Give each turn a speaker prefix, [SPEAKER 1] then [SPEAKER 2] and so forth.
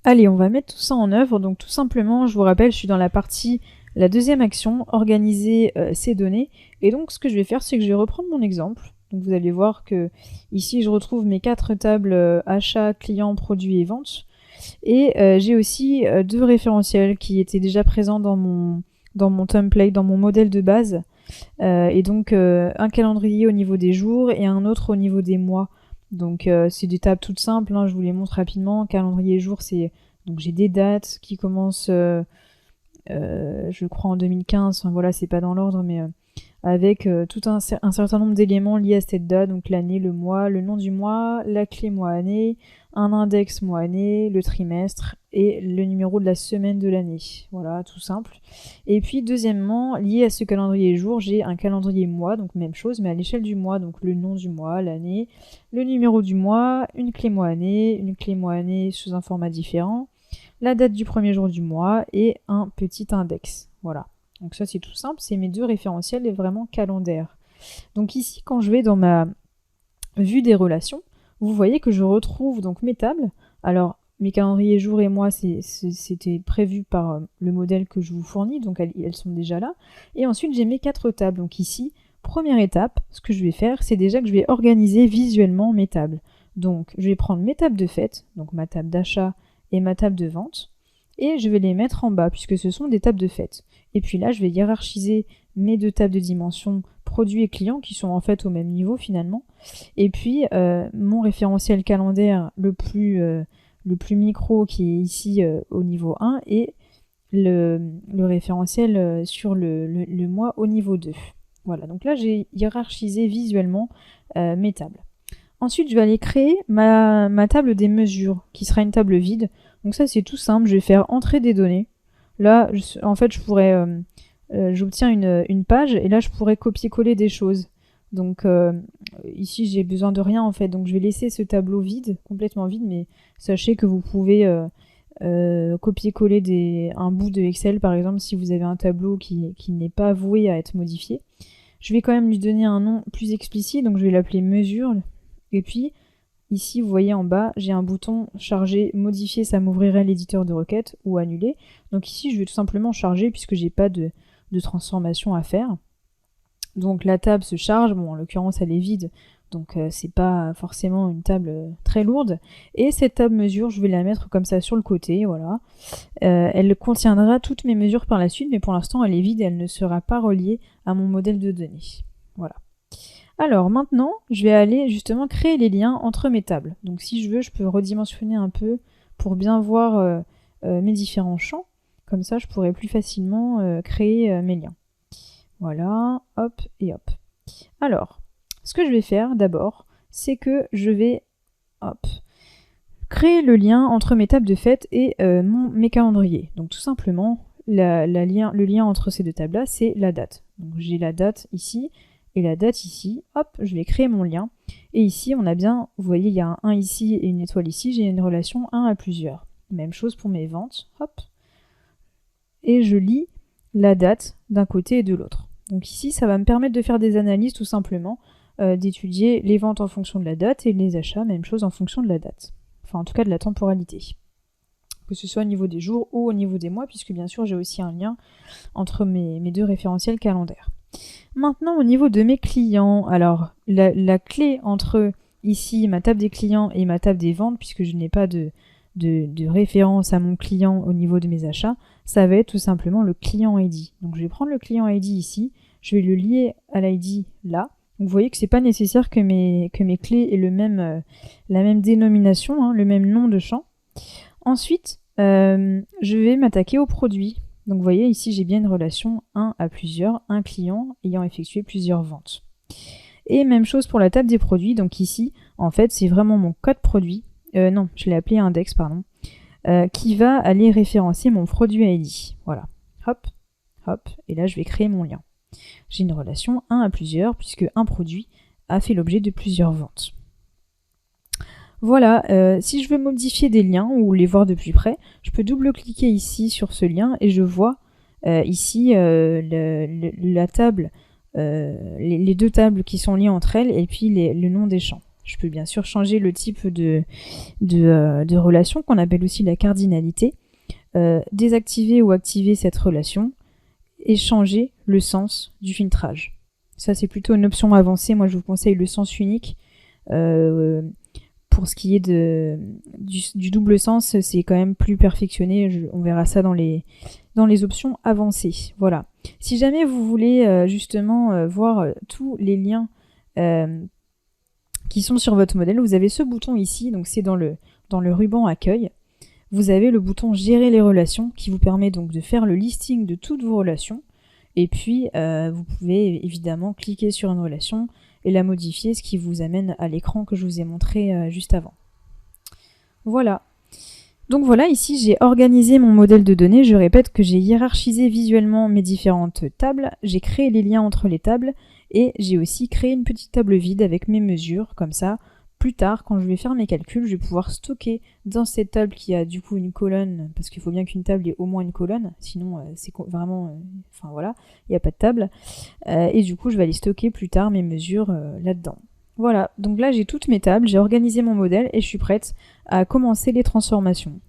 [SPEAKER 1] Allez, on va mettre tout ça en œuvre. Donc tout simplement, je vous rappelle, je suis dans la deuxième action, organiser ces données. Et donc ce que je vais faire, c'est que je vais reprendre mon exemple. Donc vous allez voir que ici je retrouve mes 4 tables achat, client, produit et vente. Et j'ai aussi 2 référentiels qui étaient déjà présents dans mon template, dans mon modèle de base. Et donc un calendrier au niveau des jours et un autre au niveau des mois. Donc c'est des tables toutes simples, hein, je vous les montre rapidement. Calendrier jour, c'est donc j'ai des dates qui commencent, je crois en 2015. Enfin voilà, c'est pas dans l'ordre, mais avec tout un certain nombre d'éléments liés à cette date, donc l'année, le mois, le nom du mois, la clé mois-année, un index mois-année, le trimestre et le numéro de la semaine de l'année. Voilà, tout simple. Et puis deuxièmement, lié à ce calendrier jour, j'ai un calendrier mois, donc même chose, mais à l'échelle du mois, donc le nom du mois, l'année, le numéro du mois, une clé mois-année sous un format différent, la date du premier jour du mois et un petit index. Voilà. Donc ça c'est tout simple, c'est mes 2 référentiels et vraiment calendaires. Donc ici quand je vais dans ma vue des relations, vous voyez que je retrouve donc mes tables. Alors mes calendriers jours et mois c'était prévu par le modèle que je vous fournis, donc elles sont déjà là. Et ensuite j'ai mes 4 tables. Donc ici, première étape, ce que je vais faire, c'est déjà que je vais organiser visuellement mes tables. Donc je vais prendre mes tables de fête, donc ma table d'achat et ma table de vente, et je vais les mettre en bas puisque ce sont des tables de fête. Et puis là, je vais hiérarchiser mes 2 tables de dimension produits et clients qui sont en fait au même niveau finalement. Et puis mon référentiel calendaire le plus micro qui est ici au niveau 1 et le référentiel sur le mois au niveau 2. Voilà, donc là j'ai hiérarchisé visuellement mes tables. Ensuite, je vais aller créer ma table des mesures, qui sera une table vide. Donc ça, c'est tout simple. Je vais faire entrer des données. Là, en fait, j'obtiens une page, et là, je pourrais copier-coller des choses. Donc ici, j'ai besoin de rien, en fait. Donc je vais laisser ce tableau vide, complètement vide, mais sachez que vous pouvez copier-coller un bout de Excel, par exemple, si vous avez un tableau qui n'est pas voué à être modifié. Je vais quand même lui donner un nom plus explicite, donc je vais l'appeler mesure. Et puis, ici, vous voyez en bas, j'ai un bouton charger, modifier, ça m'ouvrirait l'éditeur de requêtes ou annuler. Donc ici, je vais tout simplement charger puisque j'ai pas de transformation à faire. Donc la table se charge, bon en l'occurrence elle est vide, donc c'est pas forcément une table très lourde. Et cette table mesure, je vais la mettre comme ça sur le côté, voilà. Elle contiendra toutes mes mesures par la suite, mais pour l'instant elle est vide et elle ne sera pas reliée à mon modèle de données. Voilà. Alors maintenant, je vais aller justement créer les liens entre mes tables. Donc si je veux, je peux redimensionner un peu pour bien voir mes différents champs. Comme ça, je pourrais plus facilement créer mes liens. Voilà, hop et hop. Alors, ce que je vais faire d'abord, c'est que je vais créer le lien entre mes tables de fête et mes calendriers. Donc tout simplement, le lien entre ces 2 tables-là, c'est la date. Donc j'ai la date ici et la date ici. Hop, je vais créer mon lien. Et ici, on a bien, vous voyez, il y a un 1 ici et une étoile ici. J'ai une relation 1 à plusieurs. Même chose pour mes ventes. Hop. Et je lis la date d'un côté et de l'autre. Donc ici, ça va me permettre de faire des analyses tout simplement, d'étudier les ventes en fonction de la date et les achats, même chose en fonction de la date. Enfin, en tout cas de la temporalité. Que ce soit au niveau des jours ou au niveau des mois, puisque bien sûr, j'ai aussi un lien entre mes 2 référentiels calendaires. Maintenant, au niveau de mes clients, alors la clé entre ici ma table des clients et ma table des ventes, puisque je n'ai pas de référence à mon client au niveau de mes achats, ça va être tout simplement le client ID. Donc je vais prendre le client ID ici, je vais le lier à l'ID là. Donc vous voyez que c'est pas nécessaire que mes clés aient la même dénomination, hein, le même nom de champ. Ensuite, je vais m'attaquer au produit. Donc vous voyez ici j'ai bien une relation 1 à plusieurs, un client ayant effectué plusieurs ventes. Et même chose pour la table des produits, donc ici en fait c'est vraiment mon code produit, non je l'ai appelé index pardon, qui va aller référencer mon produit ID. Voilà, hop, hop, et là je vais créer mon lien. J'ai une relation 1 à plusieurs puisque un produit a fait l'objet de plusieurs ventes. Voilà, si je veux modifier des liens ou les voir de plus près, je peux double-cliquer ici sur ce lien et je vois ici la table, les 2 tables qui sont liées entre elles et puis le nom des champs. Je peux bien sûr changer le type de relation, qu'on appelle aussi la cardinalité, désactiver ou activer cette relation, et changer le sens du filtrage. Ça, c'est plutôt une option avancée. Moi, je vous conseille le sens unique. Pour ce qui est du double sens, c'est quand même plus perfectionné. On verra ça dans les options avancées. Voilà. Si jamais vous voulez justement voir tous les liens qui sont sur votre modèle, vous avez ce bouton ici. Donc c'est dans le ruban accueil. Vous avez le bouton gérer les relations qui vous permet donc de faire le listing de toutes vos relations. Et puis vous pouvez évidemment cliquer sur une relation et la modifier, ce qui vous amène à l'écran que je vous ai montré juste avant. Voilà. Donc voilà, ici j'ai organisé mon modèle de données. Je répète que j'ai hiérarchisé visuellement mes différentes tables, j'ai créé les liens entre les tables et j'ai aussi créé une petite table vide avec mes mesures, comme ça. Plus tard, quand je vais faire mes calculs, je vais pouvoir stocker dans cette table qui a du coup une colonne, parce qu'il faut bien qu'une table ait au moins une colonne, sinon c'est vraiment... Enfin voilà, il n'y a pas de table. Et du coup, je vais aller stocker plus tard mes mesures là-dedans. Voilà, donc là j'ai toutes mes tables, j'ai organisé mon modèle et je suis prête à commencer les transformations.